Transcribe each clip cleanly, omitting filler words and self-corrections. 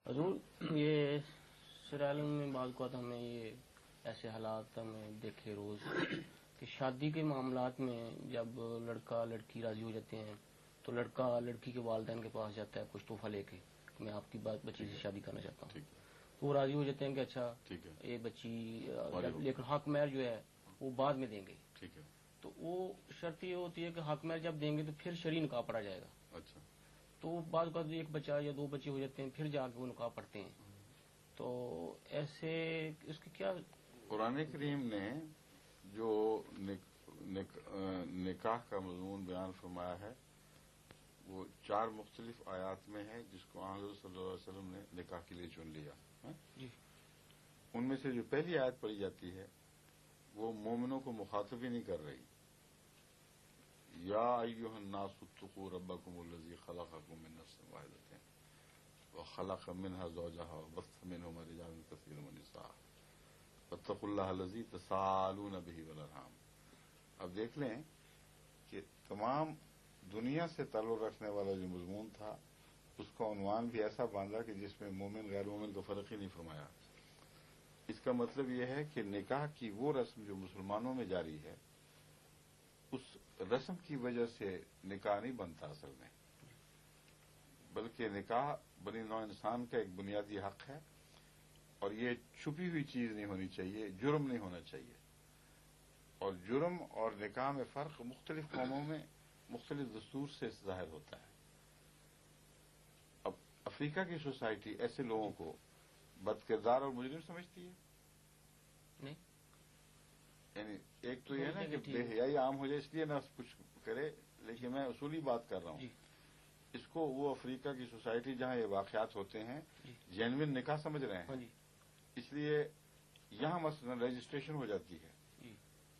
حضور یہ سرعالم میں بعض اوقات ہمیں یہ ایسے حالات ہمیں دیکھے روز کہ شادی کے معاملات میں جب لڑکا لڑکی راضی ہو جاتے ہیں تو لڑکا لڑکی کے والدین کے پاس جاتا ہے کچھ تحفہ لے کے، میں آپ کی بچی سے شادی کرنا چاہتا ہوں، تو وہ راضی ہو جاتے ہیں کہ اچھا یہ بچی، لیکن حق مہر جو ہے وہ بعد میں دیں گے. تو وہ شرط یہ ہوتی ہے کہ حق مہر جب دیں گے تو پھر شرعی نکاح پڑھا جائے گا. اچھا. تو بعض اوقات ایک بچہ یا دو بچے ہو جاتے ہیں پھر جا کے وہ نکاح پڑھتے ہیں. تو ایسے اس کے کیا؟ قرآن کریم نے جو نکاح کا مضمون بیان فرمایا ہے وہ 4 مختلف آیات میں ہے، جس کو حضرت صلی اللہ علیہ وسلم نے نکاح کے لیے چن لیا. جی. ان میں سے جو پہلی آیت پڑھی جاتی ہے وہ مومنوں کو مخاطب ہی نہیں کر رہی. یا ایھا الناس اتقوا ربکم الذی خلقکم من نفس واحدۃ وخلق منها زوجها وبث منهما رجالا کثیرا ونساء واتقوا اللہ الذی تساءلون به والارحام. اب دیکھ لیں کہ تمام دنیا سے تعلق رکھنے والا جو مضمون تھا اس کا عنوان بھی ایسا باندھا کہ جس میں مومن غیر مومن کا فرق ہی نہیں فرمایا. اس کا مطلب یہ ہے کہ نکاح کی وہ رسم جو مسلمانوں میں جاری ہے اس رسم کی وجہ سے نکاح نہیں بنتا اصل میں، بلکہ نکاح بنی نوع انسان کا ایک بنیادی حق ہے اور یہ چھپی ہوئی چیز نہیں ہونی چاہیے، جرم نہیں ہونا چاہیے. اور جرم اور نکاح میں فرق مختلف قوموں میں مختلف دستور سے ظاہر ہوتا ہے. اب افریقہ کی سوسائٹی ایسے لوگوں کو بد کردار اور مجرم سمجھتی ہے نہیں. یعنی ایک تو یہ نا کہ بے حیائی عام ہو جائے اس لیے نہ کچھ کرے، لیکن میں اصولی بات کر رہا ہوں. اس کو وہ افریقہ کی سوسائٹی جہاں یہ واقعات ہوتے ہیں جینوئن نکاح سمجھ رہے ہیں. اس لیے یہاں مثلا رجسٹریشن ہو جاتی ہے،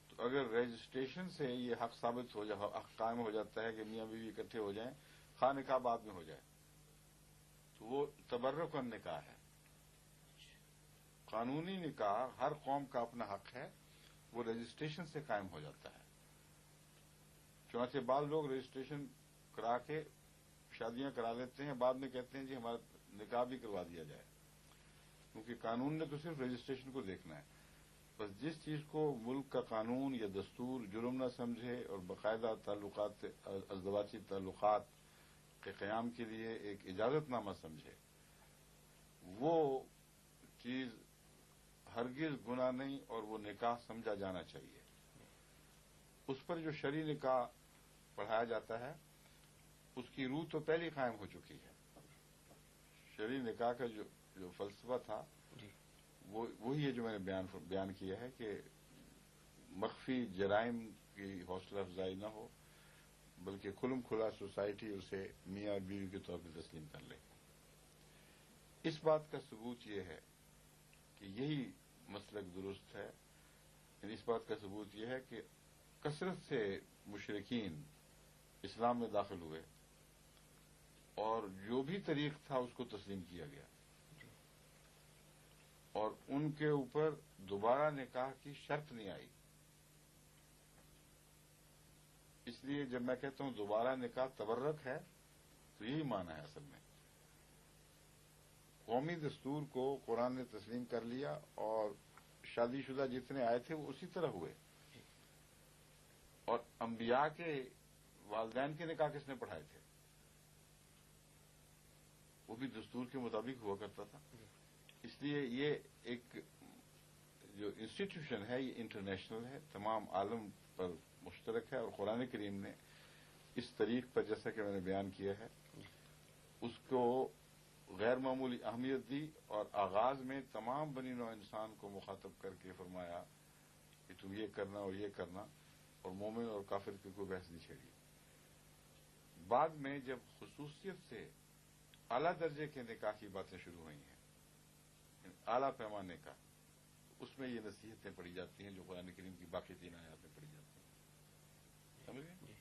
تو اگر رجسٹریشن سے یہ حق ثابت ہو جائے، حق قائم ہو جاتا ہے کہ میاں بیوی اکٹھے ہو جائیں، خواہ نکاح بعد میں ہو جائے، تو وہ تبرکن نکاح ہے. قانونی نکاح ہر قوم کا اپنا حق ہے، وہ رجسٹریشن سے قائم ہو جاتا ہے. چنانچہ بعض لوگ رجسٹریشن کرا کے شادیاں کرا لیتے ہیں، بعد میں کہتے ہیں جی ہمارا نکاح بھی کروا دیا جائے، کیونکہ قانون نے تو صرف رجسٹریشن کو دیکھنا ہے. بس جس چیز کو ملک کا قانون یا دستور جرم نہ سمجھے اور باقاعدہ تعلقات ازدواجی تعلقات کے قیام کے لیے ایک اجازت نامہ سمجھے، وہ چیز ہرگز گناہ نہیں اور وہ نکاح سمجھا جانا چاہیے. اس پر جو شرعی نکاح پڑھایا جاتا ہے اس کی روح تو پہلے قائم ہو چکی ہے. شرعی نکاح کا جو فلسفہ تھا وہی ہے جو میں نے بیان کیا ہے کہ مخفی جرائم کی حوصلہ افزائی نہ ہو بلکہ کھلم کھلا سوسائٹی اسے میاں اور بیوی کے طور پہ تسلیم کر لے. اس بات کا ثبوت یہ ہے کہ یہی مسلک درست ہے، یعنی اس بات کا ثبوت یہ ہے کہ کثرت سے مشرکین اسلام میں داخل ہوئے اور جو بھی طریق تھا اس کو تسلیم کیا گیا اور ان کے اوپر دوبارہ نکاح کی شرط نہیں آئی. اس لیے جب میں کہتا ہوں دوبارہ نکاح تبرک ہے تو یہی معنی ہے اصل میں. قومی دستور کو قرآن نے تسلیم کر لیا اور شادی شدہ جتنے آئے تھے وہ اسی طرح ہوئے. اور انبیاء کے والدین کے نکاح کس نے پڑھائے تھے؟ وہ بھی دستور کے مطابق ہوا کرتا تھا. اس لیے یہ ایک جو انسٹیٹیوشن ہے یہ انٹرنیشنل ہے، تمام عالم پر مشترک ہے، اور قرآن کریم نے اس طریق پر جیسا کہ میں نے بیان کیا ہے اس کو غیر معمولی اہمیت دی اور آغاز میں تمام بنی نوع انسان کو مخاطب کر کے فرمایا کہ تم یہ کرنا اور یہ کرنا، اور مومن اور کافر کی کوئی بحث نہیں چھیڑی. بعد میں جب خصوصیت سے اعلیٰ درجے کے نکاح کی باتیں شروع ہوئی ہیں، اعلیٰ پیمانے کا، اس میں یہ نصیحتیں پڑھی جاتی ہیں جو قرآن کریم کی باقی 3 آیات میں پڑھی جاتی ہیں. سمجھ گئے؟